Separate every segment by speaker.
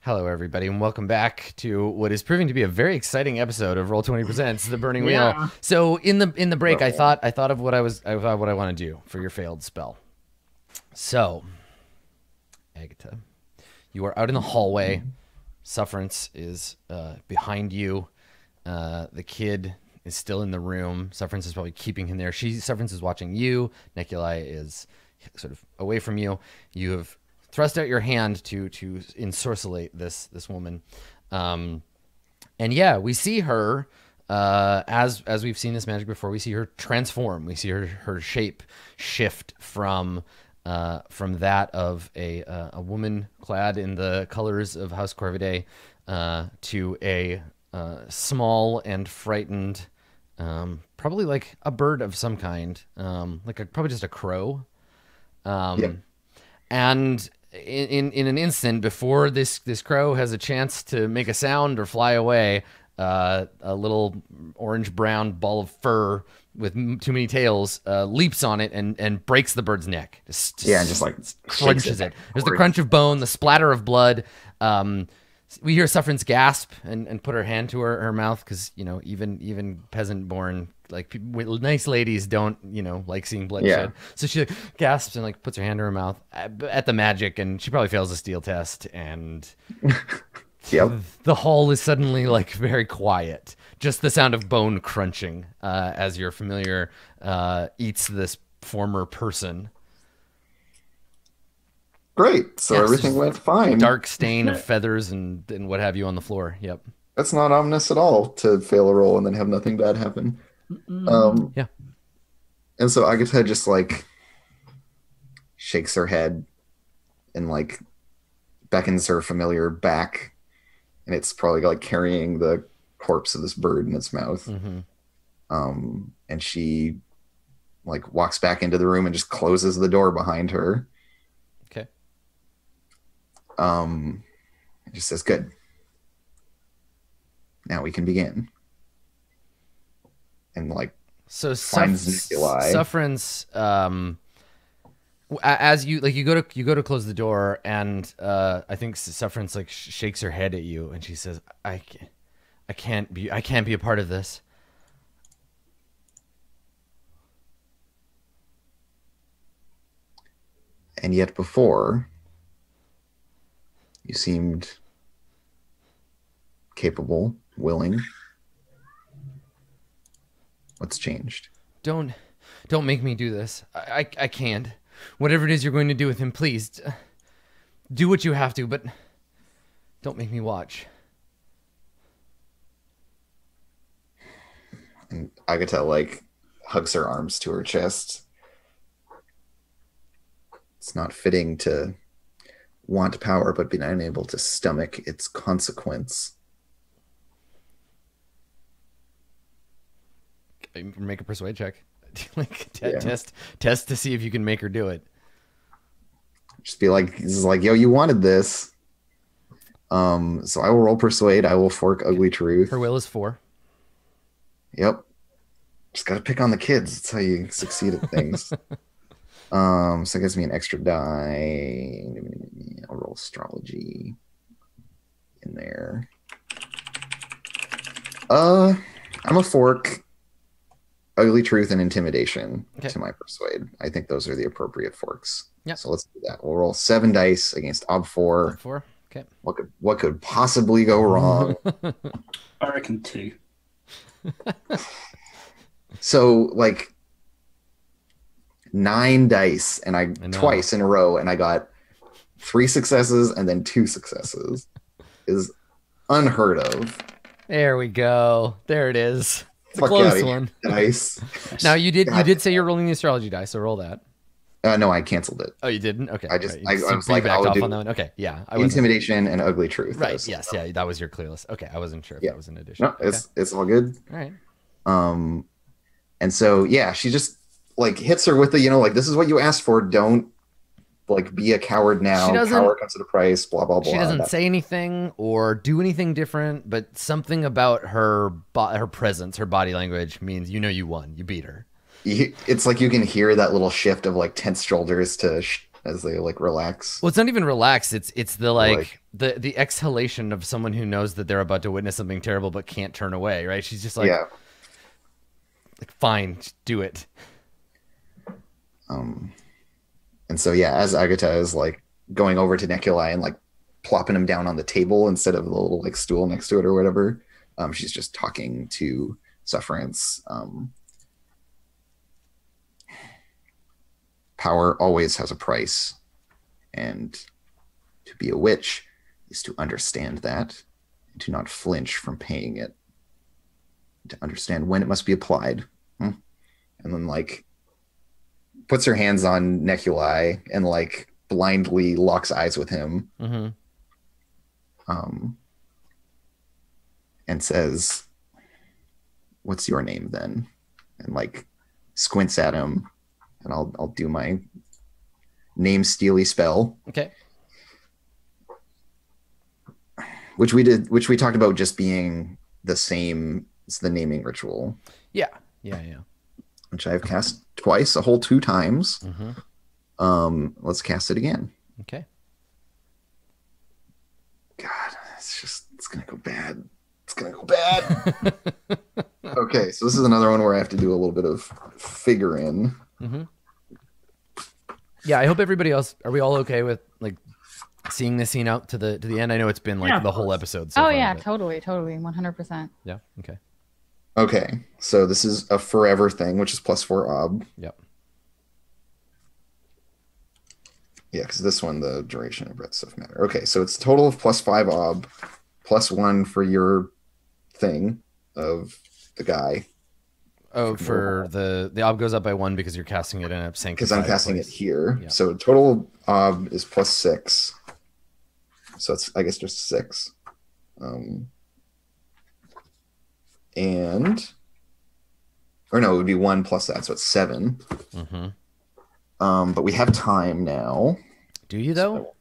Speaker 1: Hello, everybody, and welcome back to what is proving to be a very exciting episode of Roll20 Presents The Burning Wheel.
Speaker 2: Yeah.
Speaker 1: So, in the break, I thought of what I want to do for your failed spell. So, Agatha, you are out in the hallway. Sufferance is behind you. The kid is still in the room. Sufferance is probably keeping him there. Sufferance is watching you. Nikolai is sort of away from you. You have thrust out your hand to ensorcelate this woman, and yeah, we see her as we've seen this magic before. We see her transform. We see her shape shift from that of a woman clad in the colors of House Corvidae to a small and frightened, probably like a bird of some kind, probably just a crow.
Speaker 3: Yep.
Speaker 1: And in an instant, before this crow has a chance to make a sound or fly away, a little orange-brown ball of fur with too many tails leaps on it and breaks the bird's neck.
Speaker 3: Just like
Speaker 1: crunches it. There's the crunch of bone, the splatter of blood. We hear Sufferance gasp and put her hand to her mouth because, you know, even peasant-born, like, nice ladies don't, like seeing bloodshed.
Speaker 3: Yeah.
Speaker 1: So she gasps and puts her hand to her mouth at the magic, and she probably fails a steel test, and
Speaker 3: Yep.
Speaker 1: the hall is suddenly very quiet. Just the sound of bone crunching as your familiar eats this former person.
Speaker 3: Great. So
Speaker 1: Yes,
Speaker 3: everything
Speaker 1: just
Speaker 3: went fine.
Speaker 1: Dark stain of feathers and what have you on the floor. Yep.
Speaker 3: That's not ominous at all to fail a roll and then have nothing bad happen.
Speaker 1: Yeah.
Speaker 3: And so Agatha just shakes her head and beckons her familiar back, and it's probably carrying the corpse of this bird in its mouth.
Speaker 1: Mm-hmm.
Speaker 3: And she walks back into the room and just closes the door behind her.
Speaker 1: Okay.
Speaker 3: It just says, "Good. Now we can begin." And
Speaker 1: So
Speaker 3: finds Nikolai.
Speaker 1: Sufferance, as you go to close the door, and I think Sufferance shakes her head at you, and she says, I can't be a part of this."
Speaker 3: And yet before, you seemed capable, willing. What's changed?
Speaker 1: Don't make me do this. I can't. Whatever it is you're going to do with him, please do what you have to, but don't make me watch.
Speaker 3: And Agatha hugs her arms to her chest. It's not fitting to want power but be unable to stomach its consequence.
Speaker 1: Make a persuade check.
Speaker 3: Yeah.
Speaker 1: Test to see if you can make her do it.
Speaker 3: Just be yo, you wanted this. So I will roll persuade. I will fork ugly truth.
Speaker 1: Her will is 4.
Speaker 3: Yep. Just gotta pick on the kids. That's how you succeed at things. So it gives me an extra die. I'll roll astrology in there. I'm a fork. Ugly truth and intimidation to my persuade. I think those are the appropriate forks.
Speaker 1: Yep.
Speaker 3: So let's do that. We'll roll 7 dice against Ob 4.
Speaker 1: 4. Okay.
Speaker 3: What could possibly go wrong?
Speaker 2: I reckon 2.
Speaker 3: So 9 dice, and I twice in a row, and I got 3 successes and then 2 successes. Is unheard of.
Speaker 1: There we go. There it is. It's a
Speaker 3: Fuck
Speaker 1: close
Speaker 3: outta
Speaker 1: one.
Speaker 3: here. Nice.
Speaker 1: Now you did say you're rolling the astrology die, so roll that.
Speaker 3: No, I canceled it.
Speaker 1: Oh, you didn't? Okay.
Speaker 3: I just-
Speaker 1: right.
Speaker 3: I
Speaker 1: So
Speaker 3: was
Speaker 1: you
Speaker 3: like,
Speaker 1: backed
Speaker 3: I'll
Speaker 1: off
Speaker 3: do
Speaker 1: on that one. Okay, yeah. I wasn't.
Speaker 3: Intimidation and ugly truth.
Speaker 1: Right. Yes. Yeah. That was your clear list. Okay. I wasn't sure if that was an addition.
Speaker 3: No, it's all good.
Speaker 1: All right.
Speaker 3: And so yeah, she just hits her with the this is what you asked for. Don't be a coward now.
Speaker 1: She doesn't-
Speaker 3: Power comes at a price. Blah blah blah.
Speaker 1: She doesn't say anything or do anything different, but something about her presence, her body language means you won. You beat her.
Speaker 3: It's like you can hear that little shift of tense shoulders to as they like relax.
Speaker 1: Well, it's not even relaxed. It's the like,
Speaker 3: Like-
Speaker 1: the exhalation of someone who knows that they're about to witness something terrible but can't turn away, right? She's just like,
Speaker 3: Yeah.
Speaker 1: like fine, just do it.
Speaker 3: And so yeah, as Agatha is like going over to Neculai and like plopping him down on the table instead of the little like stool next to it or whatever, she's just talking to Sufferance. Power always has a price, and to be a witch is to understand that and to not flinch from paying it, to understand when it must be applied. And then like puts her hands on Neculai and like blindly locks eyes with him. And says, "What's your name then?" And like squints at him, and I'll do my name steely spell.
Speaker 1: Okay.
Speaker 3: Which we talked about just being the same as the naming ritual.
Speaker 1: Yeah.
Speaker 3: Which I've cast twice, a whole 2 times. Let's cast it again.
Speaker 1: Okay.
Speaker 3: God, it's gonna go bad. It's gonna go bad. Okay, so this is another one where I have to do a little bit of figuring.
Speaker 1: Yeah, I hope everybody else, are we all okay with like seeing this scene out to the end? I know it's been like the whole episode. So
Speaker 4: Oh
Speaker 1: far,
Speaker 4: yeah,
Speaker 1: but...
Speaker 4: totally, 100%.
Speaker 1: Yeah. Okay.
Speaker 3: Okay, so this is a forever thing, which is +4 ob.
Speaker 1: Yep.
Speaker 3: Yeah, because this one, the duration and breadth stuff matter. Okay, so it's a total of +5 ob, +1 for your thing of the guy.
Speaker 1: Oh, for the ob goes up by 1 because you're casting it in a sanctified
Speaker 3: Because I'm casting it here.
Speaker 1: Yeah.
Speaker 3: So total ob is +6. So it's, I guess, just 6. Or no, it would be 1 plus that, so it's 7. But we have time now.
Speaker 1: Do you though?
Speaker 3: So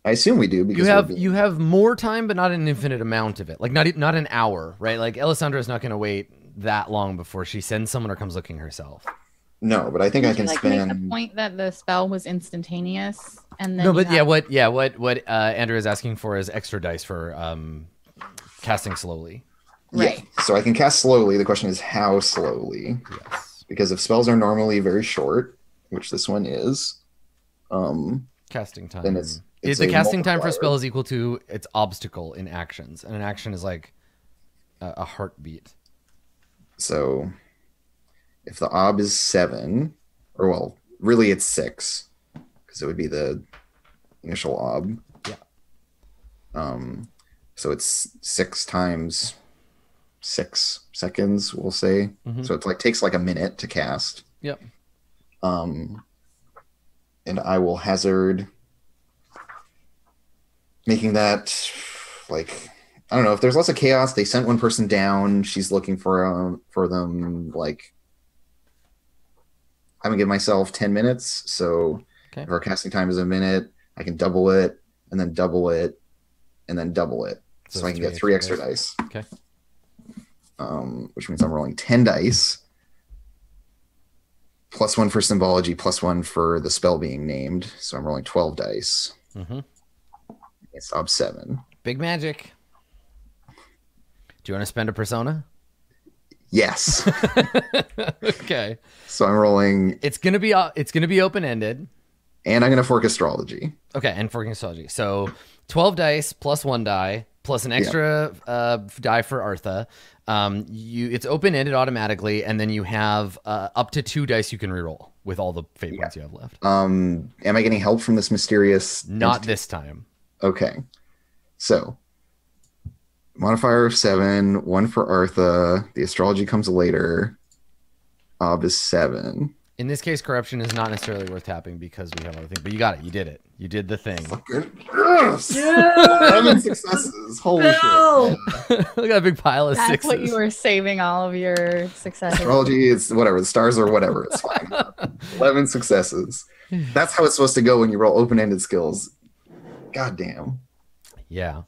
Speaker 3: I assume we do because
Speaker 1: you have more time, but not an infinite amount of it. Like not an hour, right? Like Alessandra is not going to wait that long before she sends someone or comes looking herself.
Speaker 3: No, but I think I can
Speaker 4: like
Speaker 3: spend.
Speaker 4: make the point that the spell was instantaneous, and then
Speaker 1: No, but what Andrew is asking for is extra dice for casting slowly.
Speaker 4: Right.
Speaker 3: Yeah, so I can cast slowly. The question is how slowly.
Speaker 1: Yes.
Speaker 3: Because if spells are normally very short, which this one is,
Speaker 1: Casting time.
Speaker 3: then it's
Speaker 1: The
Speaker 3: a
Speaker 1: casting time for a
Speaker 3: multiplier.
Speaker 1: spell is equal to its obstacle in actions, and an action is like a heartbeat.
Speaker 3: So if the ob is 7, or well, really it's 6, because it would be the initial ob.
Speaker 1: Yeah.
Speaker 3: So it's 6 times 6 seconds, we'll say. So it's like takes like a minute to cast.
Speaker 1: Yep.
Speaker 3: And I will hazard making that like, I don't know, if there's lots of chaos, they sent one person down, she's looking for them, like I'm gonna give myself 10 minutes. So if our casting time is a minute, I can double it and then double it and then double it. So I can get 3 extra dice.
Speaker 1: Okay.
Speaker 3: Which means I'm rolling 10 dice. +1 for symbology, +1 for the spell being named. So I'm rolling 12 dice. It's ob 7.
Speaker 1: Big magic. Do you want to spend a persona?
Speaker 3: Yes.
Speaker 1: Okay.
Speaker 3: So I'm rolling,
Speaker 1: It's gonna be open ended.
Speaker 3: and I'm gonna fork astrology.
Speaker 1: Okay, and forking astrology. So 12 dice plus 1 die plus an extra die for Artha. It's open ended automatically, and then you have up to 2 dice you can reroll with all the fate points you have left.
Speaker 3: Am I getting help from this mysterious?
Speaker 1: Not
Speaker 3: entity?
Speaker 1: this time.
Speaker 3: Okay. So modifier of 7, 1 for Artha. The astrology comes later. Ob is 7.
Speaker 1: In this case, corruption is not necessarily worth tapping because we have other things. But you got it. You did it. You did the thing.
Speaker 3: Yes! 11 successes. Holy shit.
Speaker 1: Look at that big pile of
Speaker 4: That's
Speaker 1: sixes.
Speaker 4: what you were saving all of your successes.
Speaker 3: Astrology, it's whatever. The stars or whatever. It's fine. 11 successes. That's how it's supposed to go when you roll open-ended skills. God damn.
Speaker 1: Yeah.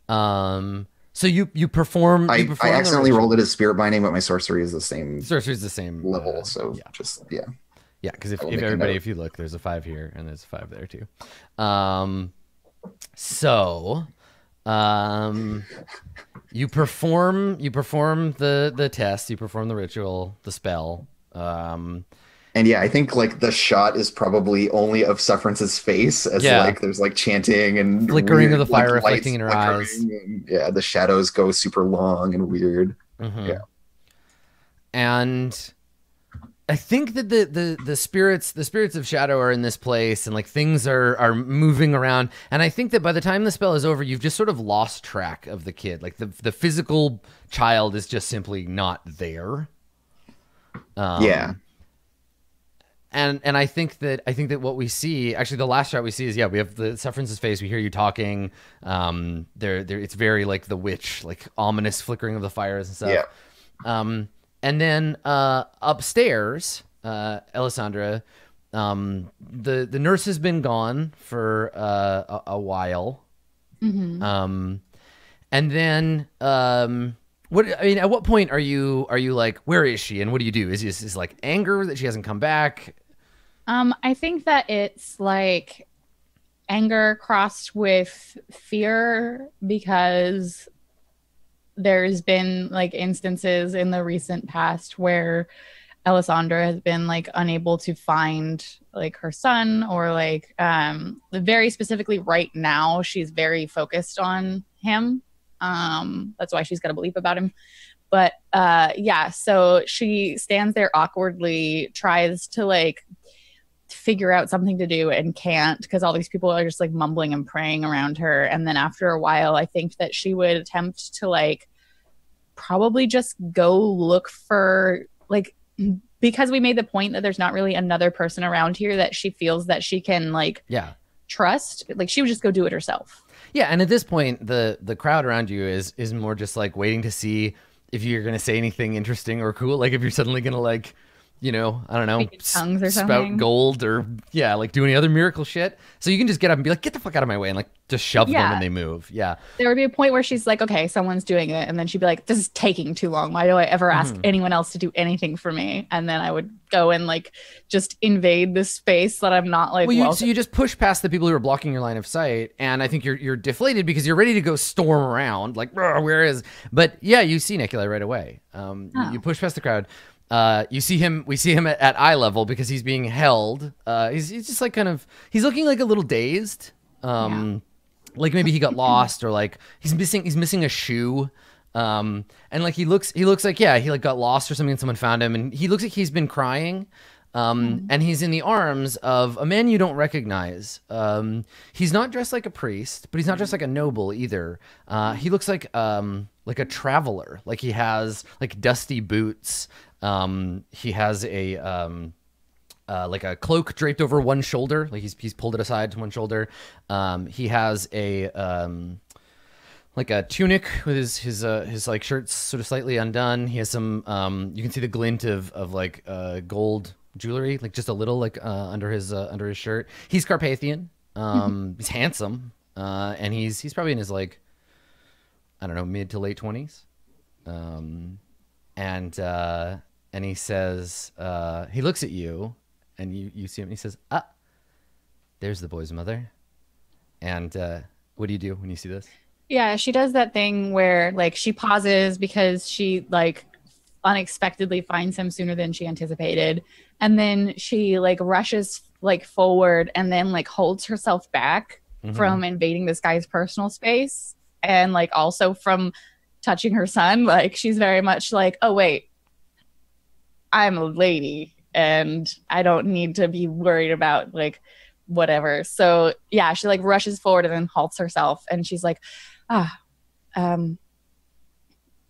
Speaker 1: So you perform.
Speaker 3: I accidentally rolled it as spirit binding, but my sorcery is the same
Speaker 1: Sorcery's the same
Speaker 3: level.
Speaker 1: yeah.
Speaker 3: Just, yeah.
Speaker 1: Yeah, because if
Speaker 3: I will make a
Speaker 1: everybody,
Speaker 3: note.
Speaker 1: if you look, there's a 5 here and there's a 5 there too. So, you perform the test, you perform the ritual, the spell.
Speaker 3: And yeah, I think like the shot is probably only of Sufferance's face as
Speaker 1: Yeah.
Speaker 3: like there's like chanting and
Speaker 1: Flickering of the fire
Speaker 3: like,
Speaker 1: reflecting
Speaker 3: lights
Speaker 1: in her
Speaker 3: flickering,
Speaker 1: eyes.
Speaker 3: and, yeah, the shadows go super long and weird. Yeah.
Speaker 1: And I think that the spirits of shadow are in this place, and like things are moving around. And I think that by the time the spell is over, you've just sort of lost track of the kid. Like the physical child is just simply not there.
Speaker 3: Yeah.
Speaker 1: And I think that what we see, actually the last shot we see is, yeah, we have the Sufferance's face. We hear you talking. There it's very like the witch, like ominous flickering of the fires and stuff.
Speaker 3: Yeah.
Speaker 1: And then upstairs, Alessandra, the nurse has been gone for a while. And then at what point are you like, where is she and what do you do? Is like anger that she hasn't come back?
Speaker 4: I think that it's like anger crossed with fear, because there's been like instances in the recent past where Alessandra has been like unable to find like her son, or like very specifically right now she's very focused on him. That's why she's got a belief about him. But yeah, so she stands there awkwardly, tries to like figure out something to do and can't, because all these people are just like mumbling and praying around her. And then after a while, I think that she would attempt to like probably just go look for like, because we made the point that there's not really another person around here that she feels that she can like trust, like she would just go do it herself.
Speaker 1: Yeah, and at this point the crowd around you is more just like waiting to see if you're gonna say anything interesting or cool, like if you're suddenly gonna like, you know, I don't know,
Speaker 4: tongues or
Speaker 1: spout
Speaker 4: something.
Speaker 1: gold, or like do any other miracle shit. So you can just get up and be like, get the fuck out of my way, and like just shove them and they move. Yeah.
Speaker 4: There would be a point where she's like, okay, someone's doing it. And then she'd be like, this is taking too long. Why do I ever ask anyone else to do anything for me? And then I would go and like just invade this space that I'm not like,
Speaker 1: so you just push past the people who are blocking your line of sight. And I think you're deflated because you're ready to go storm around like, where is, but yeah, you see Nikolai right away. You push past the crowd. We see him at eye level because he's being held. He's just like he's looking like a little dazed. Like maybe he got lost, or like he's missing a shoe. And like he looks like, he like got lost or something and someone found him, and he looks like he's been crying. And he's in the arms of a man you don't recognize. He's not dressed like a priest, but he's not dressed like a noble either. He looks like a traveler. Like he has like dusty boots. He has a like a cloak draped over one shoulder. Like he's pulled it aside to one shoulder. He has a like a tunic with his like shirts sort of slightly undone. He has some you can see the glint of like gold jewelry, like just a little like under his shirt. He's Carpathian. He's handsome. And he's probably in his like, I don't know, mid to late 20s. And he says, he looks at you, and you see him, and he says, there's the boy's mother. And what do you do when you see this?
Speaker 4: Yeah, she does that thing where like she pauses because she like unexpectedly finds him sooner than she anticipated. And then she like rushes like forward and then like holds herself back from invading this guy's personal space, and like also from touching her son. Like she's very much like, oh wait, I'm a lady and I don't need to be worried about like whatever. So yeah, she like rushes forward and then halts herself, and she's like,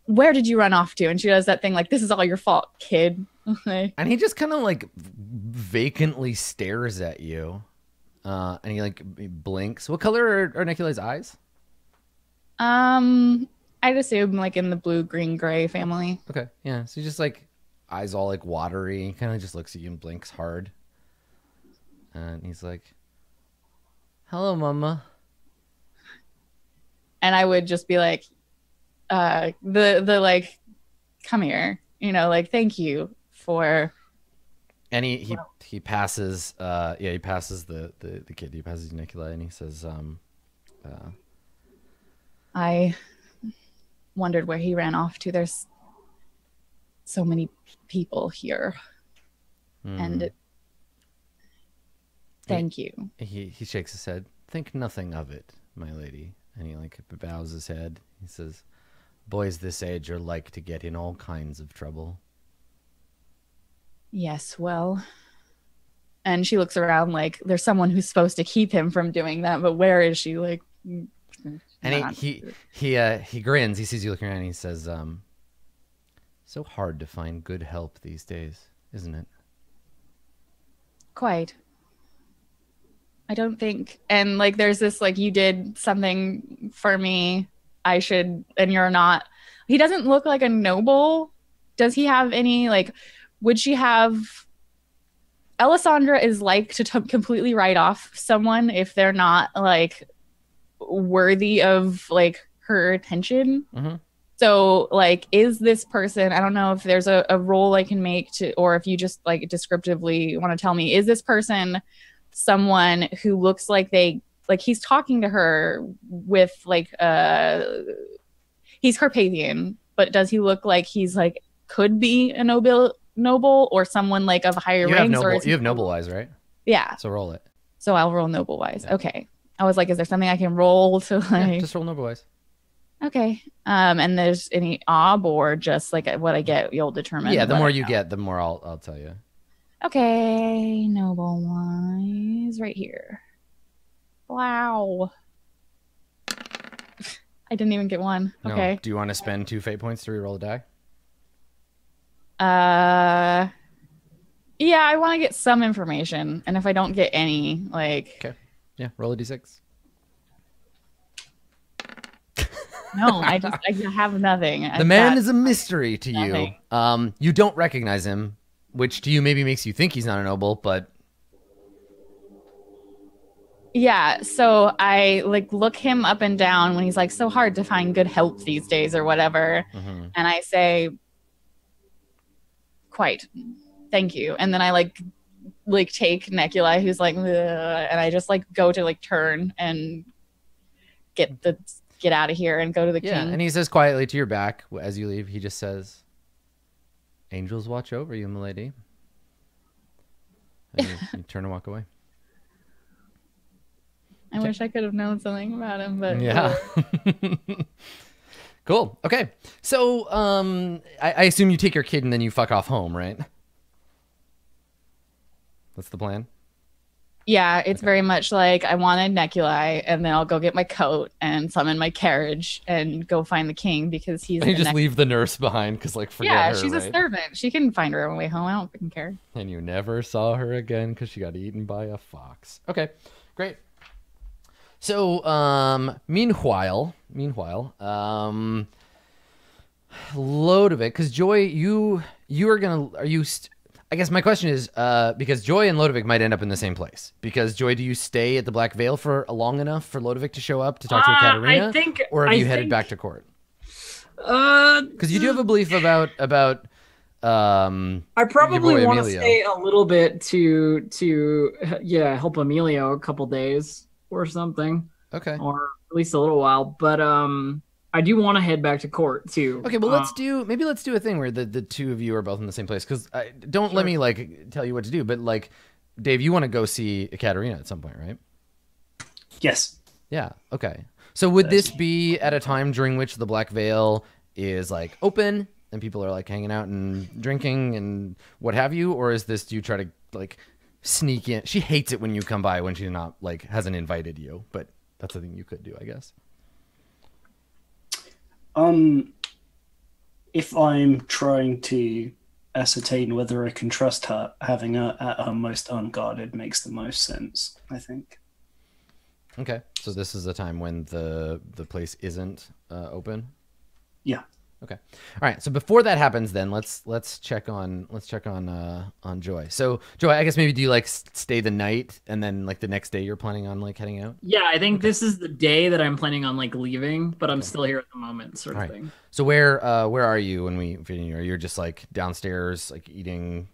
Speaker 4: where did you run off to? And she does that thing like, this is all your fault, kid.
Speaker 1: And he just kind of like vacantly stares at you, and he like blinks. What color are Nikolai's eyes?
Speaker 4: I'd assume like in the blue, green, gray family.
Speaker 1: Okay, yeah. So he just like eyes all like watery, kind of just looks at you and blinks hard. And he's like, hello, mama.
Speaker 4: And I would just be like, the like, come here, you know, like, thank you for
Speaker 1: And he passes he passes the kid. He passes Nikolai and he says
Speaker 4: I wondered where he ran off to. There's so many people here. And thank you.
Speaker 1: He shakes his head. Think nothing of it, my lady. And he like bows his head. He says, boys this age are like to get in all kinds of trouble.
Speaker 4: Yes, well. And she looks around like there's someone who's supposed to keep him from doing that, but where is she? Like,
Speaker 1: and he grins. He sees you looking around and he says, so hard to find good help these days, isn't it?
Speaker 4: Quite. I don't think, and like there's this like, you did something for me, I should, and you're not. He doesn't look like a noble. Does he have any, like, would she have, Alessandra is like to completely write off someone if they're not like worthy of like her attention. So like, is this person, I don't know if there's a role I can make to, or if you just like descriptively want to tell me, is this person someone who looks like they, like he's talking to her with like he's Carpathian, but does he look like he's like could be a noble or someone like of higher ranks?
Speaker 1: You have noble wise, right?
Speaker 4: Yeah.
Speaker 1: So roll it.
Speaker 4: So I'll roll noble wise. Yeah. Okay. I was like, is there something I can roll to like?
Speaker 1: Yeah, just roll noble wise.
Speaker 4: Okay. And there's any ob or just like what I get, you'll determine.
Speaker 1: Yeah, the more you get, the more I'll tell you.
Speaker 4: Okay, noble wise, right here. Wow. I didn't even get one.
Speaker 1: No.
Speaker 4: Okay.
Speaker 1: Do you want to spend 2 fate points to reroll a die?
Speaker 4: Yeah, I want to get some information, and if I don't get any, like.
Speaker 1: Okay. Yeah, roll a d6.
Speaker 4: No, I have nothing.
Speaker 1: The man is a mystery to you. You don't recognize him, which to you maybe makes you think he's not a noble, but
Speaker 4: yeah. So I like look him up and down when he's like so hard to find good help these days or whatever, and I say, "Quite, thank you." And then I like take Nikolai, who's like, ugh, and I just like go to like turn and get out of here and go to the king.
Speaker 1: And he says quietly to your back as you leave, he just says, angels watch over you, milady. And you turn and walk away.
Speaker 4: I wish I could have known something about him, but
Speaker 1: yeah. Cool. Okay. So I assume you take your kid and then you fuck off home, right? That's the plan?
Speaker 4: Yeah, it's very much like I wanted Nikolai, and then I'll go get my coat and summon my carriage and go find the king because he's.
Speaker 1: And you just leave the nurse behind because, like, forget her.
Speaker 4: Yeah, she's a servant. She can find her own way home. I don't freaking care.
Speaker 1: And you never saw her again because she got eaten by a fox. Okay, great. So, meanwhile, Lodovic, because Joy, I guess my question is, because Joy and Lodovic might end up in the same place. Because Joy, do you stay at the Black Veil for long enough for Lodovic to show up to talk to Ekaterina? Or have you headed back to court? Because you do have a belief about
Speaker 5: I probably want to stay a little bit to help Emilio a couple days or something.
Speaker 1: Okay.
Speaker 5: Or at least a little while, but I do want to head back to court too.
Speaker 1: Okay, well let's do a thing where the two of you are both in the same place. Because don't let me like tell you what to do, but like Dave, you want to go see Ekaterina at some point, right?
Speaker 2: Yes.
Speaker 1: Yeah. Okay. So would this be at a time during which the Black Veil is like open and people are like hanging out and drinking and what have you, or is this, do you try to like sneak in? She hates it when you come by when she's not like hasn't invited you, but that's a thing you could do, I guess.
Speaker 2: If I'm trying to ascertain whether I can trust her, having her at her most unguarded makes the most sense, I think.
Speaker 1: Okay, so this is a time when the place isn't open.
Speaker 2: Yeah.
Speaker 1: Okay. All right. So before that happens, then let's check on Joy. So Joy, I guess maybe do you like stay the night and then like the next day you're planning on like heading out?
Speaker 5: Yeah, I think this is the day that I'm planning on like leaving, but I'm still here at the moment, sort of thing.
Speaker 1: So where are you when you're just like downstairs, like eating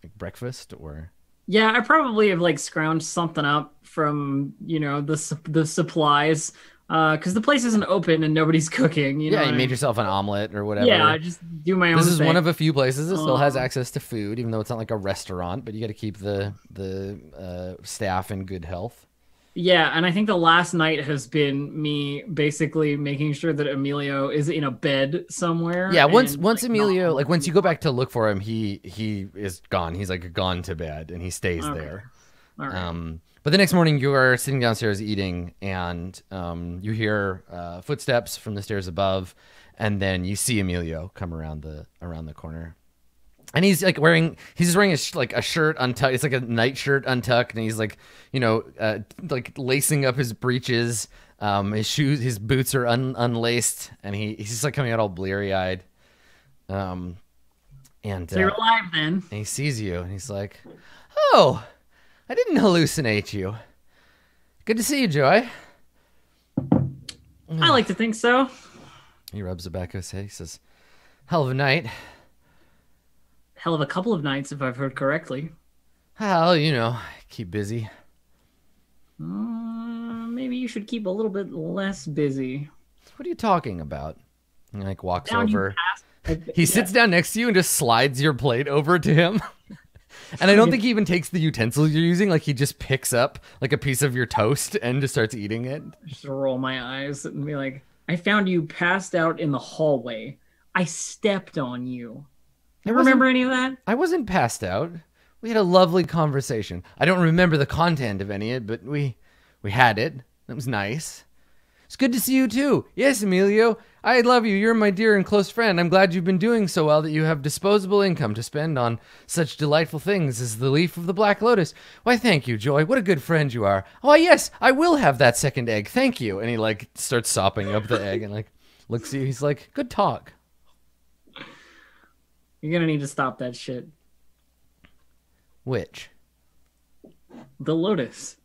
Speaker 1: Like breakfast or?
Speaker 5: Yeah, I probably have like scrounged something up from the supplies, because the place isn't open and nobody's cooking. You know
Speaker 1: You
Speaker 5: what I
Speaker 1: made
Speaker 5: mean?
Speaker 1: yourself an omelet or whatever.
Speaker 5: Yeah, I just do my own
Speaker 1: This is
Speaker 5: thing.
Speaker 1: one of a few places that still has access to food, even though it's not like a restaurant. But you got to keep the staff in good health.
Speaker 5: Yeah, and I think the last night has been me basically making sure that Emilio is in a bed somewhere.
Speaker 1: Yeah, once
Speaker 5: and,
Speaker 1: Emilio,
Speaker 5: not-
Speaker 1: like once you go back to look for him, he is gone. He's like gone to bed, and he stays
Speaker 5: Okay.
Speaker 1: there.
Speaker 5: All right.
Speaker 1: But the next morning, you are sitting downstairs eating, and you hear footsteps from the stairs above, and then you see Emilio come around the corner, and he's like he's just wearing a shirt untucked. It's like a night shirt untucked, and he's like like lacing up his breeches. His boots are unlaced, and he's just like coming out all bleary eyed. And
Speaker 5: So you're alive then.
Speaker 1: and he sees you, and he's like, "Oh, I didn't hallucinate you. Good to see you, Joy."
Speaker 5: I like to think so.
Speaker 1: He rubs the back of his head. He says, "Hell of a night."
Speaker 5: Hell of a couple of nights, if I've heard correctly.
Speaker 1: Well, keep busy.
Speaker 5: Maybe you should keep a little bit less busy.
Speaker 1: What are you talking about? And he walks
Speaker 5: Down you
Speaker 1: over.
Speaker 5: pass-
Speaker 1: He sits down next to you and just slides your plate over to him. And I don't think he even takes the utensils you're using. Like, he just picks up like a piece of your toast and just starts eating it.
Speaker 5: Just roll my eyes and be like, I found you passed out in the hallway. I stepped on you. You remember any of that?
Speaker 1: I wasn't passed out. We had a lovely conversation. I don't remember the content of any of it, but we had it. It was nice. It's good to see you too. Yes, Emilio. I love you. You're my dear and close friend. I'm glad you've been doing so well that you have disposable income to spend on such delightful things as the leaf of the Black Lotus. Why, thank you, Joy. What a good friend you are. Oh, yes, I will have that second egg. Thank you. And he starts sopping up the egg and looks at you. He's like, good talk.
Speaker 5: You're gonna need to stop that shit.
Speaker 1: Which?
Speaker 5: The Lotus.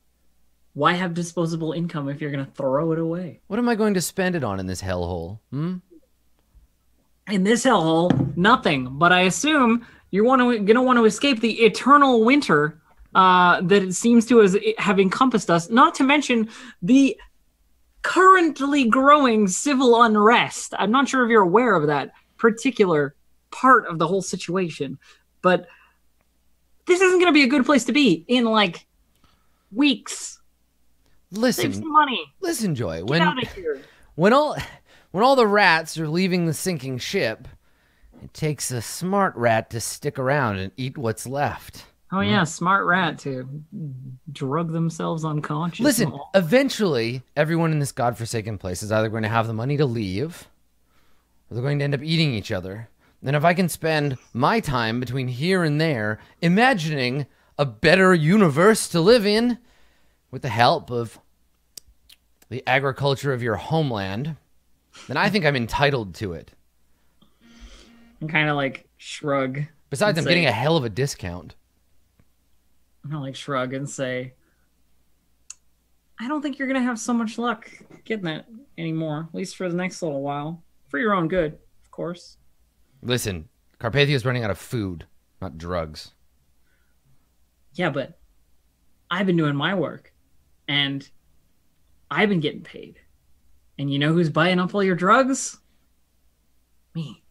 Speaker 5: Why have disposable income if you're gonna throw it away?
Speaker 1: What am I going to spend it on in this hellhole?
Speaker 5: In this hellhole, nothing. But I assume you're gonna want to escape the eternal winter that it seems to have encompassed us. Not to mention the currently growing civil unrest. I'm not sure if you're aware of that particular part of the whole situation, but this isn't gonna be a good place to be in like weeks.
Speaker 1: Listen,
Speaker 5: Save some money.
Speaker 1: Listen, Joy.
Speaker 5: Get out of here.
Speaker 1: When all the rats are leaving the sinking ship, it takes a smart rat to stick around and eat what's left.
Speaker 5: Oh yeah, smart rat to drug themselves unconscious.
Speaker 1: Listen, eventually, everyone in this godforsaken place is either going to have the money to leave, or they're going to end up eating each other. And if I can spend my time between here and there imagining a better universe to live in, with the help of the agriculture of your homeland, then I think I'm entitled to it.
Speaker 5: and kind of like shrug.
Speaker 1: Besides,
Speaker 5: and
Speaker 1: I'm getting a hell of a discount.
Speaker 5: shrug and say, I don't think you're gonna have so much luck getting that anymore. At least for the next little while, for your own good, of course.
Speaker 1: Listen, Carpathia's running out of food, not drugs.
Speaker 5: Yeah, but I've been doing my work, and I've been getting paid. And you know who's buying up all your drugs? Me.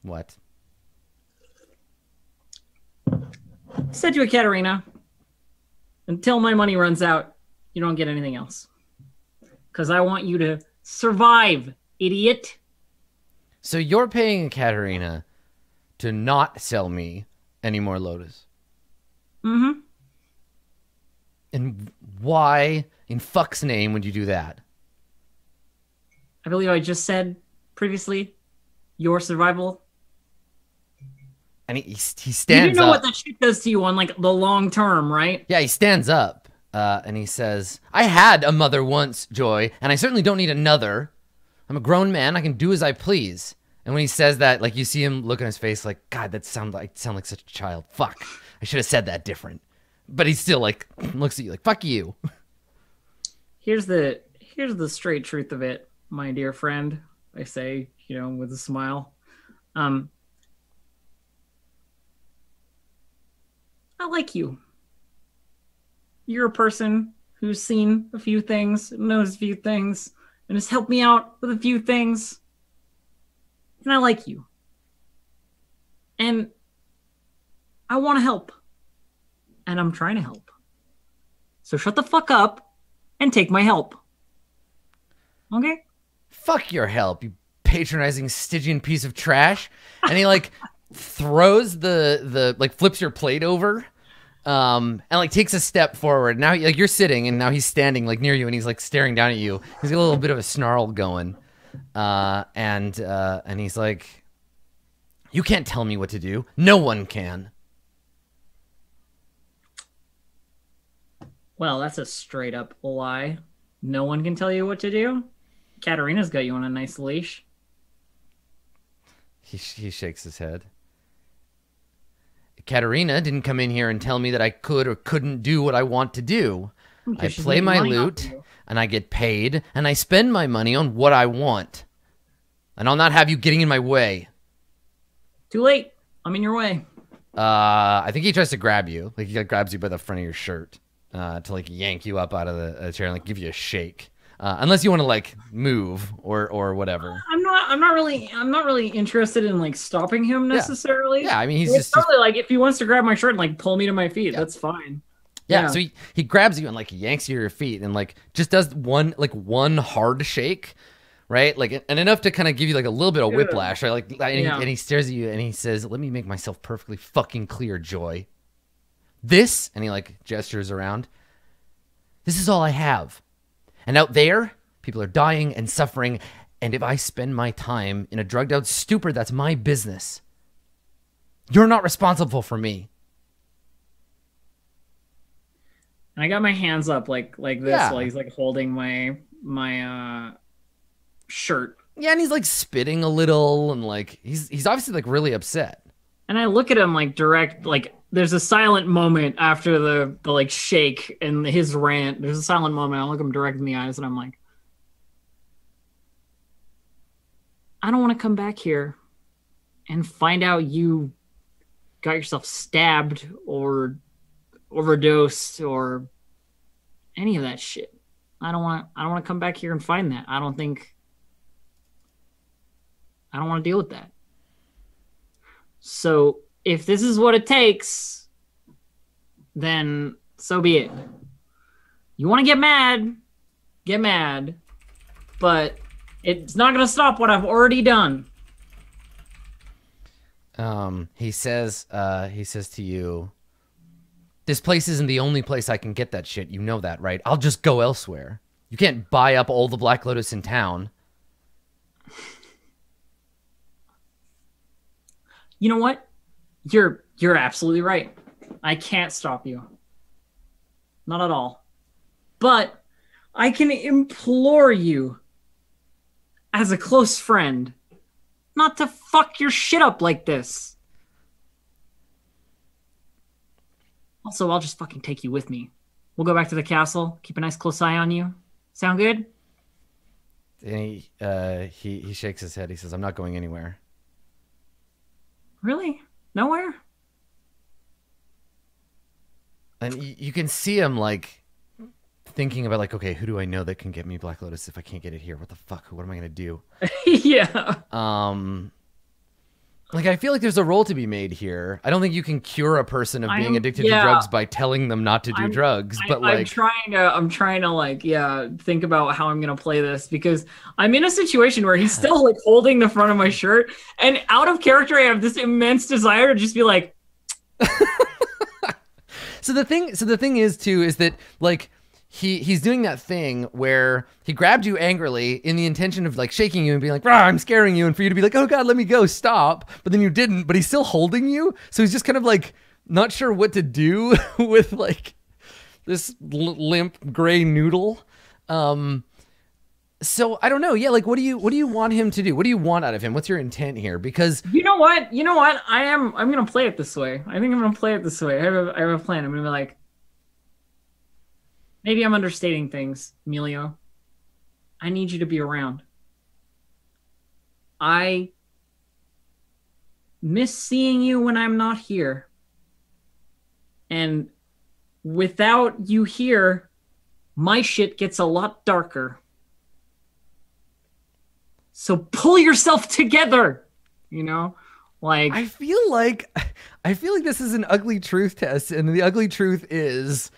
Speaker 1: What?
Speaker 5: Said to Ekaterina, until my money runs out, you don't get anything else. Because I want you to survive, idiot.
Speaker 1: So you're paying Katerina to not sell me any more Lotus?
Speaker 5: Mm-hmm.
Speaker 1: And why in fuck's name would you do that?
Speaker 5: I believe I just said previously, your survival.
Speaker 1: And he stands
Speaker 5: You do know
Speaker 1: up.
Speaker 5: what that shit does to you on like the long term, right?
Speaker 1: Yeah, he stands up and he says, I had a mother once, Joy, and I certainly don't need another. I'm a grown man. I can do as I please. And when he says that, like, you see him look on his face like, God, that sound like such a child. Fuck. I should have said that different. But he still like looks at you like, fuck you.
Speaker 5: Here's the straight truth of it, my dear friend. I say, with a smile. I like you. You're a person who's seen a few things, knows a few things, and has helped me out with a few things. And I like you. And I want to help. And I'm trying to help. So shut the fuck up and take my help. Okay?
Speaker 1: Fuck your help, you patronizing Stygian piece of trash. And he like throws the like flips your plate over. And like takes a step forward. Now like you're sitting and now he's standing like near you and he's like staring down at you. He's got a little bit of a snarl going. And he's like, you can't tell me what to do. No one can.
Speaker 5: Well, that's a straight up lie. No one can tell you what to do. Katarina's got you on a nice leash.
Speaker 1: He shakes his head. Katarina didn't come in here and tell me that I could or couldn't do what I want to do. I play my lute, and I get paid, and I spend my money on what I want. And I'll not have you getting in my way.
Speaker 5: Too late. I'm in your way.
Speaker 1: I think he tries to grab you. Like, he like, grabs you by the front of your shirt to, like, yank you up out of the chair and, like, give you a shake. Unless you want to, like, move or whatever.
Speaker 5: I'm not really interested in like stopping him necessarily.
Speaker 1: Yeah, I mean he's
Speaker 5: just totally like if he wants to grab my shirt and like pull me to my feet, that's fine.
Speaker 1: Yeah, so he grabs you and like yanks you to your feet and like just does one hard shake, right? Like and enough to kind of give you like a little bit of whiplash, right? Like and he stares at you and he says, "Let me make myself perfectly fucking clear, Joy. This," and he like gestures around. "This is all I have. And out there, people are dying and suffering. And if I spend my time in a drugged out stupor, that's my business. You're not responsible for me."
Speaker 5: And I got my hands up like this while he's like holding my shirt.
Speaker 1: Yeah, and he's like spitting a little and like he's obviously like really upset.
Speaker 5: And I look at him like direct, like there's a silent moment after the like shake and his rant. There's a silent moment. I look him direct in the eyes and I'm like, I don't want to come back here and find out you got yourself stabbed or overdosed or any of that shit. I don't want to come back here and find that. I don't want to deal with that. So if this is what it takes, then so be it. You want to get mad, but it's not going to stop what I've already done.
Speaker 1: He says to you, "This place isn't the only place I can get that shit. You know that, right? I'll just go elsewhere. You can't buy up all the Black Lotus in town."
Speaker 5: You know what? You're absolutely right. I can't stop you. Not at all. But I can implore you as a close friend not to fuck your shit up like this. Also, I'll just fucking take you with me. We'll go back to the castle, keep a nice close eye on you. Sound good?
Speaker 1: And he shakes his head. He says, "I'm not going anywhere."
Speaker 5: Really? Nowhere?
Speaker 1: And you can see him like thinking about like, okay, who do I know that can get me Black Lotus if I can't get it here? What the fuck? What am I gonna do?
Speaker 5: Yeah.
Speaker 1: Like I feel like there's a role to be made here. I don't think you can cure a person of being addicted to drugs by telling them not to do drugs. But like
Speaker 5: I'm trying to like think about how I'm gonna play this because I'm in a situation where he's still like holding the front of my shirt, and out of character, I have this immense desire to just be like.
Speaker 1: So the thing is that like he's doing that thing where he grabbed you angrily in the intention of like shaking you and being like, "Rah, I'm scaring you," and for you to be like, "Oh God, let me go, stop." But then you didn't, but he's still holding you. So he's just kind of like not sure what to do with like this limp gray noodle. So I don't know. Yeah. Like, what do you want him to do? What do you want out of him? What's your intent here? Because
Speaker 5: you know what? I'm going to play it this way. I think I'm going to play it this way. I have a plan. I'm going to be like, maybe I'm understating things, Emilio. I need you to be around. I miss seeing you when I'm not here. And without you here, my shit gets a lot darker. So pull yourself together, you know? Like
Speaker 1: I feel like this is an ugly truth test, and the ugly truth is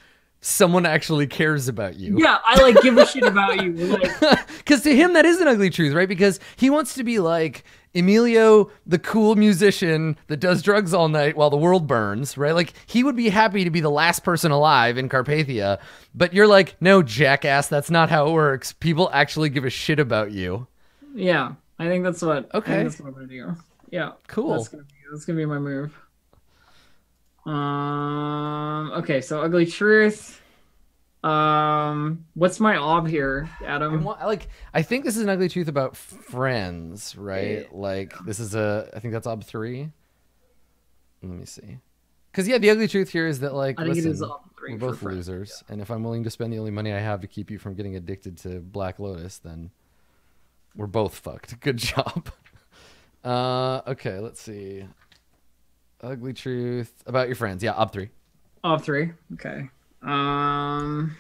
Speaker 1: someone actually cares about you.
Speaker 5: yeah, I like give a shit about you. Like,
Speaker 1: Because to him, that is an ugly truth, right? Because he wants to be like Emilio, the cool musician that does drugs all night while the world burns, right? Like, he would be happy to be the last person alive in Carpathia. But you're like, no, jackass, that's not how it works. People actually give a shit about you.
Speaker 5: yeah, I think that's what.
Speaker 1: Okay.
Speaker 5: I think that's what I'm gonna do. Yeah,
Speaker 1: Cool.
Speaker 5: That's gonna be my move. Okay, so ugly truth. What's my ob here, Adam?
Speaker 1: I think this is an ugly truth about friends, right? Like, this is I think that's ob 3. Let me see. Because, yeah, the ugly truth here is that, like,
Speaker 5: I think
Speaker 1: listen,
Speaker 5: it is ob 3.
Speaker 1: we're
Speaker 5: for
Speaker 1: both
Speaker 5: friends.
Speaker 1: losers. And if I'm willing to spend the only money I have to keep you from getting addicted to Black Lotus, then we're both fucked. Good job. Okay, let's see. Ugly truth about your friends. Yeah, ob 3.
Speaker 5: Ob 3. Okay. Can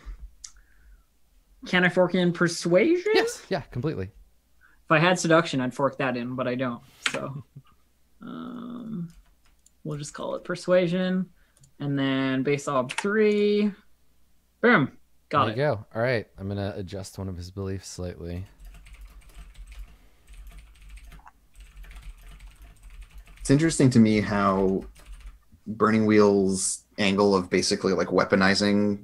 Speaker 5: I fork in persuasion?
Speaker 1: Yes, yeah, completely.
Speaker 5: If I had seduction, I'd fork that in, but I don't. So, we'll just call it persuasion, and then base ob 3. Boom. Got
Speaker 1: There
Speaker 5: it.
Speaker 1: you go. All right, I'm gonna adjust one of his beliefs slightly.
Speaker 3: It's interesting to me how Burning Wheel's angle of basically like weaponizing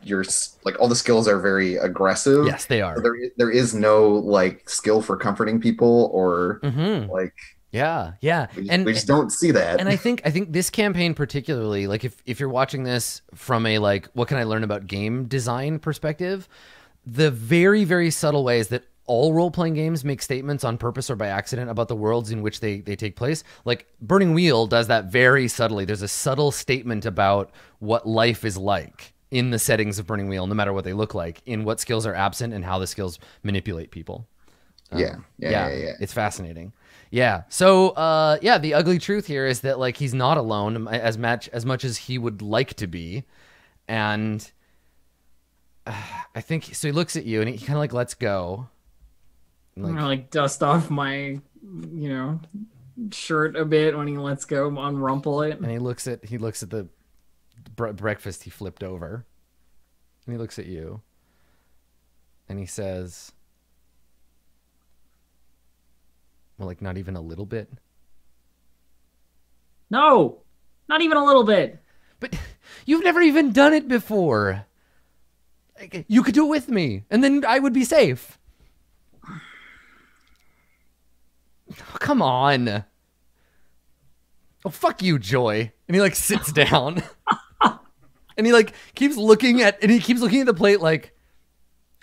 Speaker 3: your like all the skills are very aggressive.
Speaker 1: Yes, they are.
Speaker 3: There is no like skill for comforting people or like
Speaker 1: Yeah.
Speaker 3: we just don't see that.
Speaker 1: And I think this campaign particularly, like if you're watching this from a like what can I learn about game design perspective, the very, very subtle ways that all role-playing games make statements on purpose or by accident about the worlds in which they take place. Like Burning Wheel does that very subtly. There's a subtle statement about what life is like in the settings of Burning Wheel, no matter what they look like, in what skills are absent and how the skills manipulate people.
Speaker 3: Yeah.
Speaker 1: It's fascinating. Yeah. So, the ugly truth here is that like he's not alone as much as he would like to be, and I think so. He looks at you and he kind of like lets go.
Speaker 5: I'm gonna like dust off my, shirt a bit when he lets go, unrumple it.
Speaker 1: And he looks at the breakfast he flipped over, and he looks at you, and he says, "Well, like not even a little bit."
Speaker 5: No, not even a little bit.
Speaker 1: But you've never even done it before. Like, you could do it with me, and then I would be safe. Oh, come on. Oh, fuck you, Joy. And he like sits down. And he like keeps looking at the plate like,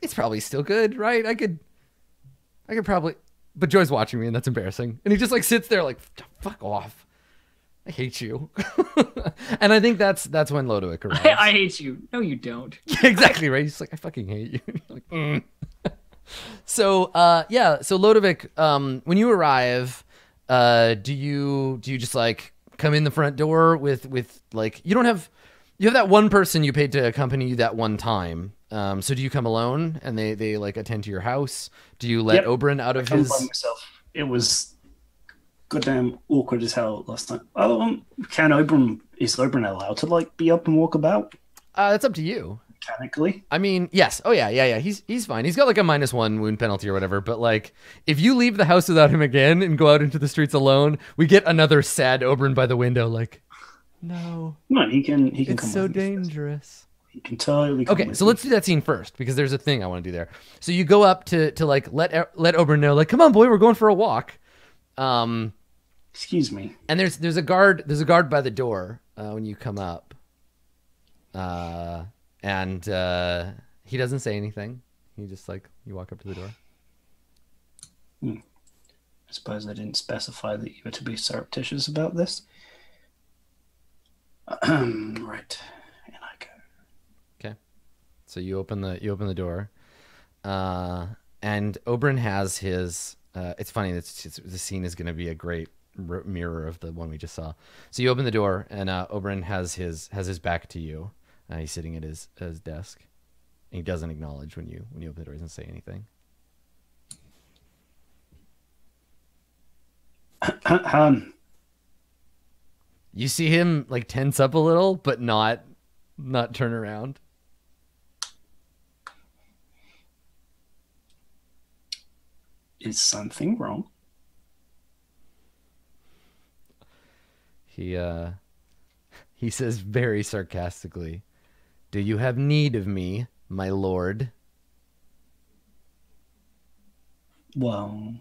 Speaker 1: it's probably still good, right? I could probably, but Joy's watching me and that's embarrassing. And he just like sits there like, fuck off. I hate you. And I think that's when Lodowick arrives.
Speaker 5: I hate you. No, you don't.
Speaker 1: Yeah, exactly, right? He's like, I fucking hate you. Like, So Lodovic, when you arrive, do you just like come in the front door with like, you have that one person you paid to accompany you that one time. So do you come alone and they like attend to your house? Do you let Oberyn out of his?
Speaker 2: By myself. It was goddamn awkward as hell last time. Is Oberyn allowed to like be up and walk about?
Speaker 1: That's up to you.
Speaker 2: Mechanically.
Speaker 1: I mean, yes. Oh yeah. He's fine. He's got like a -1 wound penalty or whatever. But like, if you leave the house without him again and go out into the streets alone, we get another sad Oberyn by the window. Like, no,
Speaker 2: he can
Speaker 1: it's
Speaker 2: come
Speaker 1: so
Speaker 2: with me.
Speaker 1: dangerous.
Speaker 2: He can totally come
Speaker 1: Okay,
Speaker 2: with
Speaker 1: so
Speaker 2: me.
Speaker 1: let's do that scene first because there's a thing I want to do there. So you go up to like let Oberyn know, like, come on, boy, we're going for a walk.
Speaker 2: Excuse me.
Speaker 1: And there's a guard by the door when you come up. And he doesn't say anything. He just like, you walk up to the door.
Speaker 2: I suppose they didn't specify that you were to be surreptitious about this. Right. And I go.
Speaker 1: Okay. So you open the door. And Oberyn has his it's funny, the scene is going to be a great mirror of the one we just saw. So you open the door, and Oberyn has his back to you. He's sitting at his desk. And he doesn't acknowledge when you open the door. He doesn't say anything. You see him like tense up a little, but not turn around.
Speaker 2: Is something wrong?
Speaker 1: He says very sarcastically, "Do you have need of me, my lord?"
Speaker 2: Well,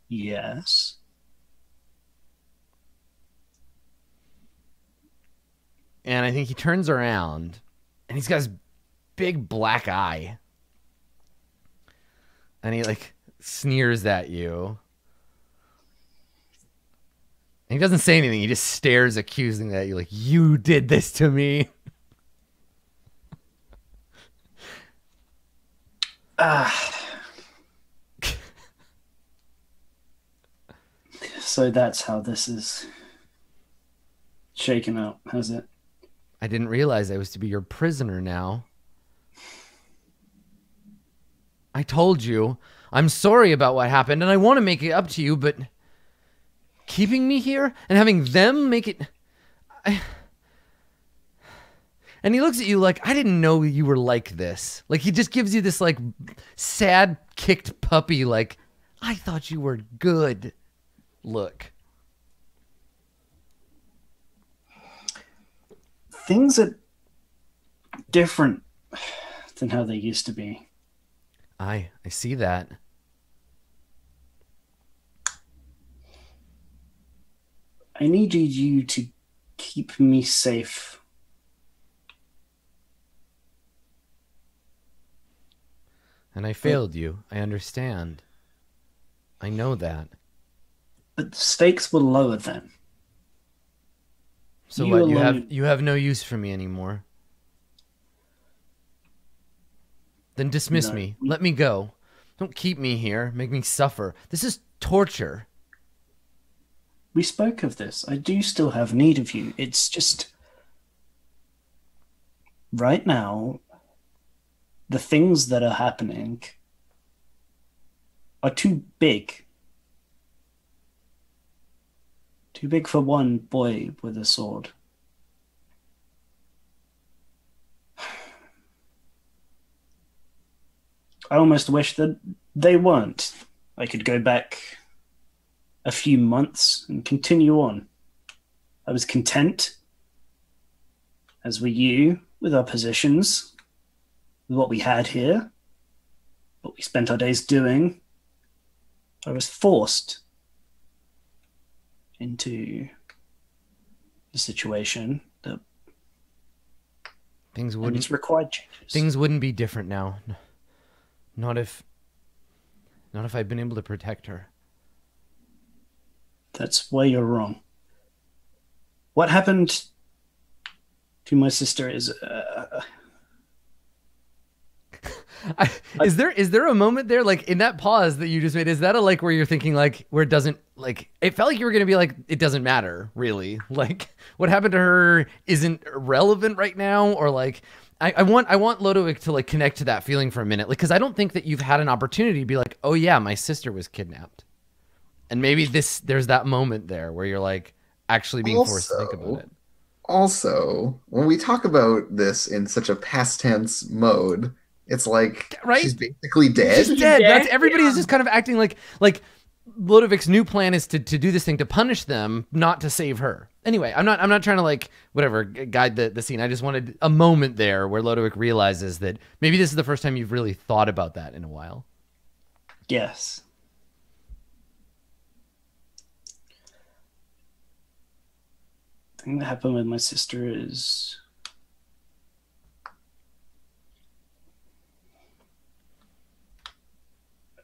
Speaker 2: yes.
Speaker 1: And I think he turns around, and he's got his big black eye. And he, like, sneers at you. And he doesn't say anything. He just stares accusingly at you, like, "You did this to me."
Speaker 2: So that's how this is shaken up, has it?
Speaker 1: I didn't realize I was to be your prisoner now. I told you, I'm sorry about what happened, and I want to make it up to you, but keeping me here and having them make it... And he looks at you like, I didn't know you were like this. Like, he just gives you this, like, sad, kicked puppy, like, I thought you were good look.
Speaker 2: Things are different than how they used to be.
Speaker 1: I see that.
Speaker 2: I needed you to keep me safe.
Speaker 1: And I failed you. I understand. I know that.
Speaker 2: But the stakes were lower then.
Speaker 1: So
Speaker 2: You
Speaker 1: what?
Speaker 2: alone-
Speaker 1: You have no use for me anymore. Then dismiss
Speaker 2: No.
Speaker 1: me. Let me go. Don't keep me here. Make me suffer. This is torture.
Speaker 2: We spoke of this. I do still have need of you. It's just... Right now, the things that are happening are too big. Too big for one boy with a sword. I almost wish that they weren't. I could go back a few months and continue on. I was content, as were you, with our positions, with what we had here, what we spent our days doing. I was forced into a situation that
Speaker 1: Things
Speaker 2: and
Speaker 1: wouldn't
Speaker 2: it's required changes.
Speaker 1: things wouldn't be different now. Not if I'd been able to protect her.
Speaker 2: That's where you're wrong. What happened to my sister is
Speaker 1: Is there a moment there, like in that pause that you just made? Is that a like where you're thinking like where it doesn't like it felt like you were gonna be like it doesn't matter really, like what happened to her isn't relevant right now, or like I want Lodowick to like connect to that feeling for a minute, like because I don't think that you've had an opportunity to be like, oh yeah, my sister was kidnapped, and maybe there's that moment there where you're like actually being forced to think about it.
Speaker 3: Also, when we talk about this in such a past tense mode, it's like
Speaker 1: Right?
Speaker 3: she's basically dead.
Speaker 1: She's dead.
Speaker 5: dead?
Speaker 1: That's everybody is just kind of acting like Lodowick's new plan is to do this thing to punish them, not to save her. Anyway, I'm not trying to like whatever guide the scene. I just wanted a moment there where Lodowick realizes that maybe this is the first time you've really thought about that in a while.
Speaker 2: yes. The thing that happened with my sister is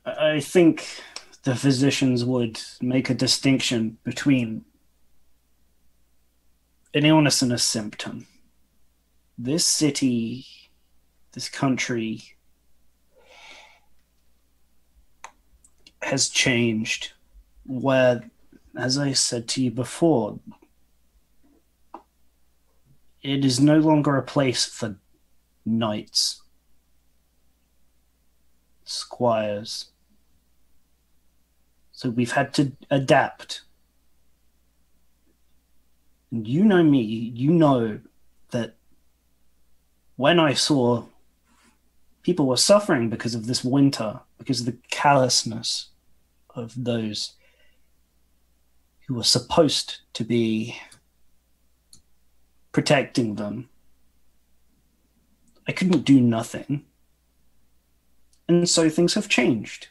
Speaker 2: I think the physicians would make a distinction between an illness and a symptom. This city, this country has changed where as I said to you before, it is no longer a place for knights, squires. So we've had to adapt. And you know me, you know that when I saw people were suffering because of this winter, because of the callousness of those who were supposed to be protecting them, I couldn't do nothing. And so things have changed.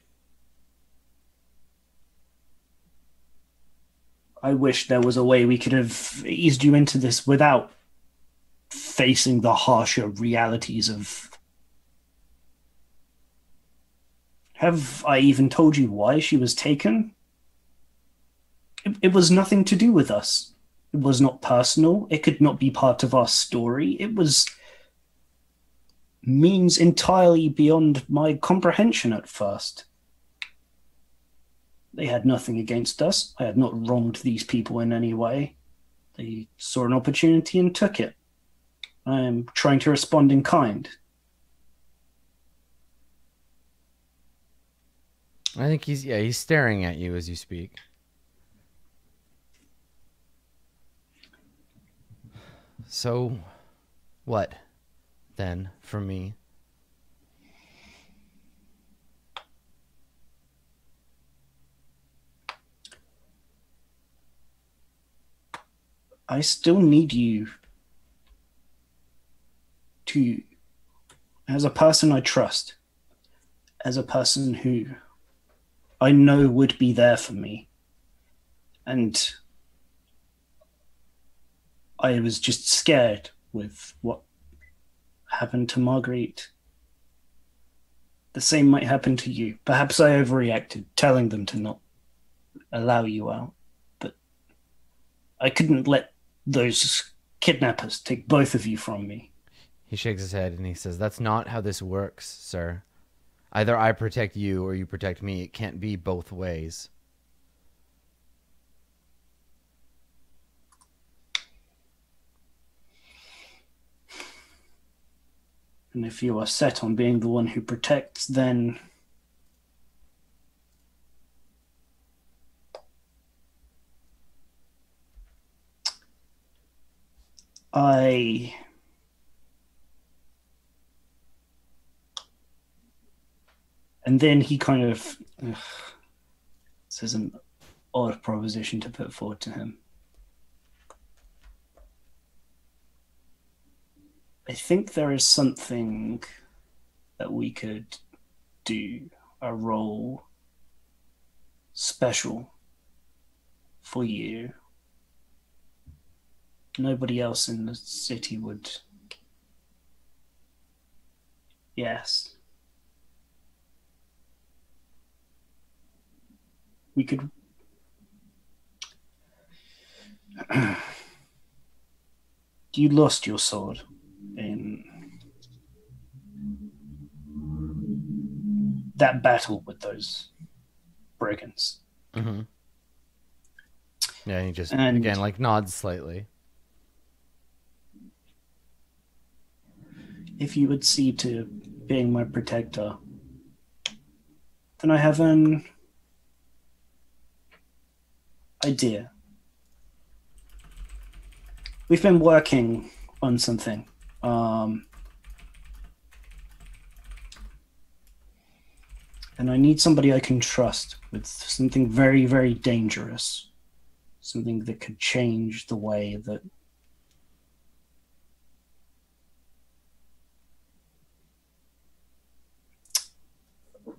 Speaker 2: I wish there was a way we could have eased you into this without facing the harsher realities of... Have I even told you why she was taken? It was nothing to do with us. It was not personal. It could not be part of our story. It was means entirely beyond my comprehension at first. They had nothing against us. I had not wronged these people in any way. They saw an opportunity and took it. I am trying to respond in kind.
Speaker 1: I think he's staring at you as you speak. So, what, then, for me?
Speaker 2: I still need you to, as a person I trust, as a person who I know would be there for me. And I was just scared with what happened to Marguerite. The same might happen to you. Perhaps I overreacted, telling them to not allow you out. But I couldn't let those kidnappers take both of you from me.
Speaker 1: He shakes his head and he says, "That's not how this works, sir. Either I protect you or you protect me. It can't be both ways."
Speaker 2: And if you are set on being the one who protects, then And then he kind of... This is an odd proposition to put forward to him. I think there is something that we could do, a role special for you. Nobody else in the city would. Yes. We could. You lost your sword in that battle with those brigands.
Speaker 1: Mm-hmm. Yeah, he just, again, like nods slightly.
Speaker 2: If you would see to being my protector, then I have an idea. We've been working on something. And I need somebody I can trust with something very, very dangerous. Something that could change the way that...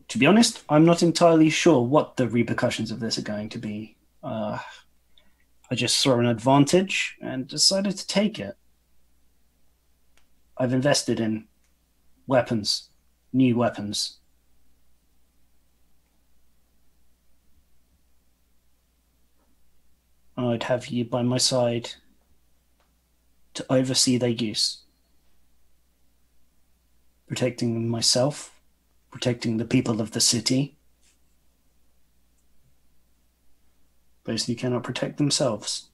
Speaker 2: To be honest, I'm not entirely sure what the repercussions of this are going to be. I just saw an advantage and decided to take it. I've invested in weapons, new weapons. I'd have you by my side to oversee their use. Protecting myself, protecting the people of the city. those who cannot protect themselves.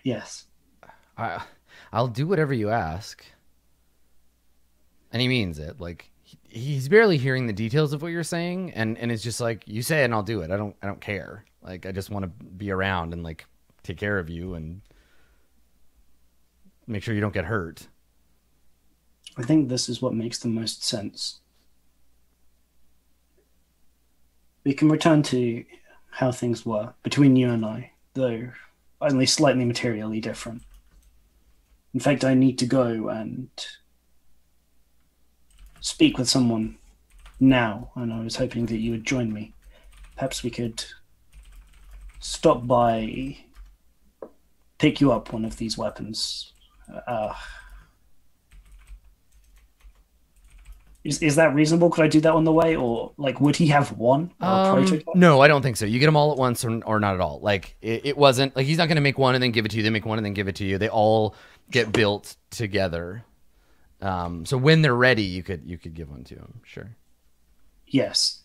Speaker 2: Yes.
Speaker 1: I'll do whatever you ask. And he means it. Like, he's barely hearing the details of what you're saying, and it's just like, you say it and I'll do it. I don't care. Like, I just want to be around and like take care of you and make sure you don't get hurt.
Speaker 2: I think this is what makes the most sense. We can return to how things were between you and I, though only slightly materially different. In fact, I need to go and speak with someone now, and I was hoping that you would join me. Perhaps we could stop by, pick you up one of these weapons. Is that reasonable? Could I do that on the way, or like, would he have one or a prototype?
Speaker 1: No, I don't think so. You get them all at once, or not at all. Like, it wasn't like, he's not going to make one and then give it to you. They make one and then give it to you. They all get built together. So when they're ready, you could give one to him. Sure.
Speaker 2: Yes.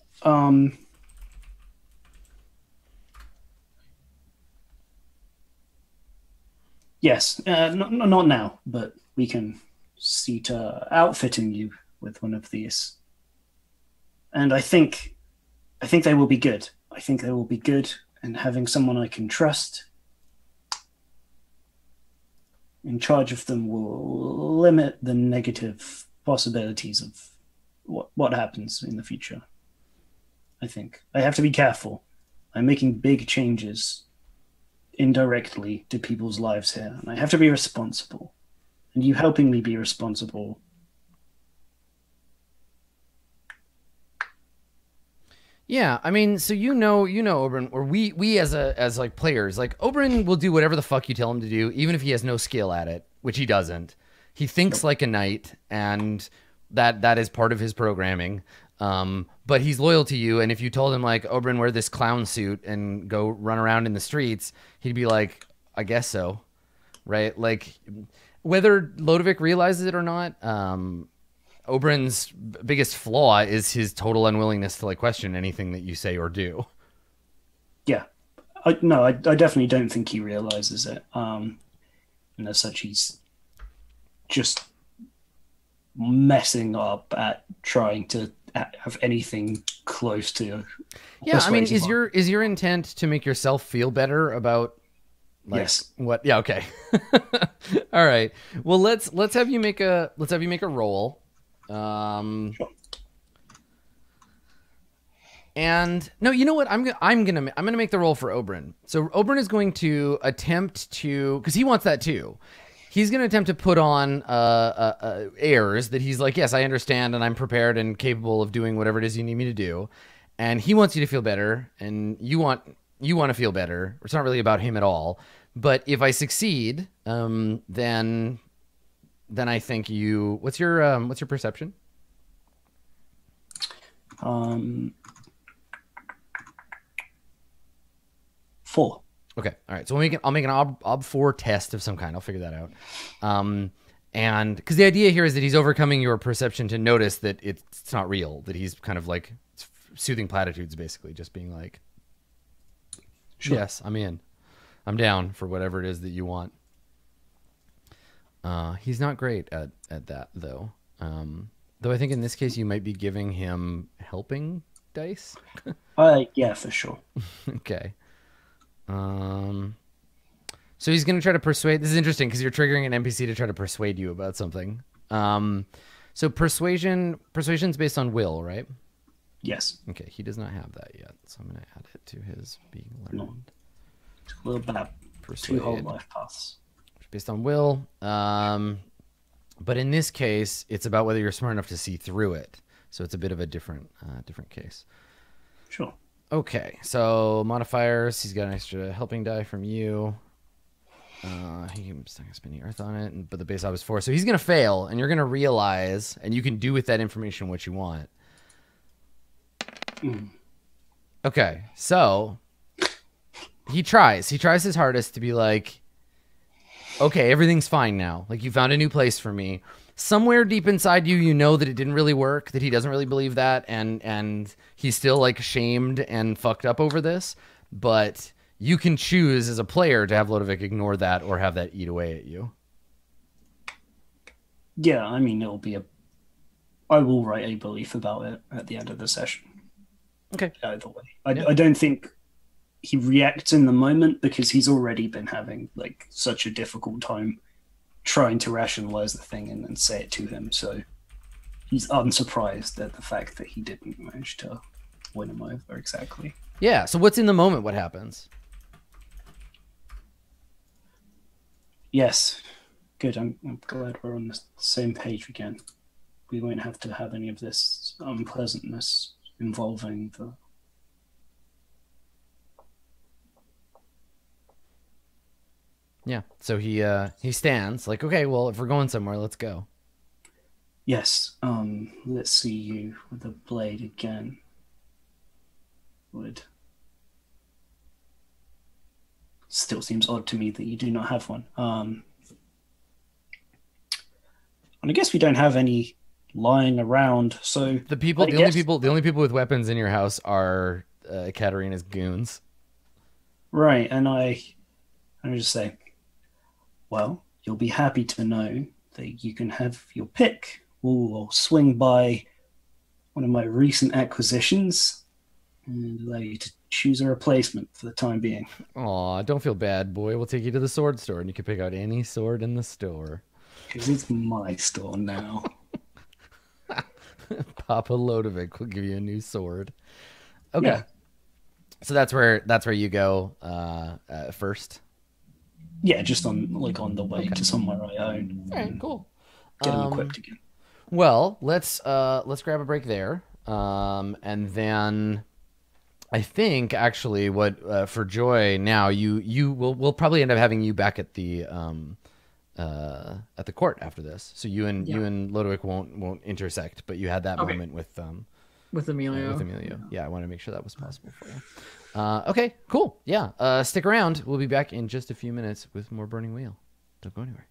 Speaker 2: Yes. Not now, but we can see to outfitting you with one of these. And I think they will be good. I think they will be good, and having someone I can trust in charge of them will limit the negative possibilities of what happens in the future. I think I have to be careful. I'm making big changes indirectly to people's lives here, and I have to be responsible. And you helping me be responsible.
Speaker 1: Yeah, I mean, so you know, Oberyn, or we as like players, like, Oberyn will do whatever the fuck you tell him to do, even if he has no skill at it, which he doesn't. He thinks like a knight, and that is part of his programming. But he's loyal to you, and if you told him, like, Oberyn, wear this clown suit and go run around in the streets, he'd be like, I guess so, right? Like, whether Lodovick realizes it or not, Oberyn's biggest flaw is his total unwillingness to like question anything that you say or do.
Speaker 2: Yeah. I definitely don't think he realizes it. And as such, he's just messing up at trying to have anything close to.
Speaker 1: Yeah, I mean, is your intent to make yourself feel better about? Like,
Speaker 2: yes.
Speaker 1: What? Yeah. Okay. All right. Well, let's have you make a roll.
Speaker 2: Sure.
Speaker 1: And no, you know what? I'm gonna make the roll for Oberyn. So Oberyn is going to attempt to, because he wants that too. He's going to attempt to put on airs that he's like, yes, I understand, and I'm prepared and capable of doing whatever it is you need me to do. And he wants you to feel better, and you want to feel better. It's not really about him at all. But if I succeed, then I think you. What's your perception?
Speaker 2: 4.
Speaker 1: Okay, all right. So I'll make an ob 4 test of some kind. I'll figure that out. And because the idea here is that he's overcoming your perception to notice that it's not real. That he's kind of like soothing platitudes, basically, just being like, sure. Yes, I'm in. I'm down for whatever it is that you want. He's not great at that, though. Though I think in this case you might be giving him helping dice.
Speaker 2: Yeah, for sure.
Speaker 1: Okay. So he's going to try to persuade. This is interesting because you're triggering an NPC to try to persuade you about something. So persuasion's based on will, right?
Speaker 2: Yes.
Speaker 1: Okay, he does not have that yet, so I'm going to add it to his being learned.
Speaker 2: No. Will bad.
Speaker 1: Persuade.
Speaker 2: 2 whole life paths.
Speaker 1: Based on will. But in this case, it's about whether you're smart enough to see through it. So it's a bit of a different case.
Speaker 2: Sure.
Speaker 1: Okay, so modifiers. He's got an extra helping die from you. He's not gonna spend any earth on it, but the base ob is 4. So he's gonna fail, and you're gonna realize, and you can do with that information what you want. Okay, so he tries his hardest to be like, okay, everything's fine now. Like, you found a new place for me. Somewhere deep inside you, you know that it didn't really work, that he doesn't really believe that, and he's still, like, shamed and fucked up over this. But you can choose as a player to have Lodovic ignore that or have that eat away at you.
Speaker 2: Yeah, I mean, I will write a belief about it at the end of the session.
Speaker 1: Okay.
Speaker 2: Either way. I don't think he reacts in the moment because he's already been having, like, such a difficult time trying to rationalize the thing and then say it to him. So he's unsurprised at the fact that he didn't manage to win him over exactly.
Speaker 1: Yeah, so what's in the moment? What happens?
Speaker 2: Yes. Good. I'm glad we're on the same page again. We won't have to have any of this unpleasantness involving the...
Speaker 1: Yeah, so he stands like, okay, well, if we're going somewhere, let's go.
Speaker 2: Yes. Let's see you with a blade again. Still seems odd to me that you do not have one. And I guess we don't have any lying around. So
Speaker 1: the only people with weapons in your house are Katarina's goons.
Speaker 2: Right, and I just say, well, you'll be happy to know that you can have your pick. We'll swing by one of my recent acquisitions and allow you to choose a replacement for the time being.
Speaker 1: Aw, don't feel bad, boy. We'll take you to the sword store, and you can pick out any sword in the store.
Speaker 2: Because it's my store now.
Speaker 1: Papa Lodovic will give you a new sword. Okay.
Speaker 2: Yeah.
Speaker 1: So that's where you go first.
Speaker 2: Yeah, just on the way to somewhere I own.
Speaker 1: All right, cool.
Speaker 2: Get them equipped again.
Speaker 1: Well, let's grab a break there, and then I think actually what for Joy now we'll probably end up having you back at the court after this. So you and Lodovic won't intersect, but you had that moment with
Speaker 5: Emilio.
Speaker 1: Yeah, I want to make sure that was possible for you. Okay, cool. Yeah, stick around. We'll be back in just a few minutes with more Burning Wheel. Don't go anywhere.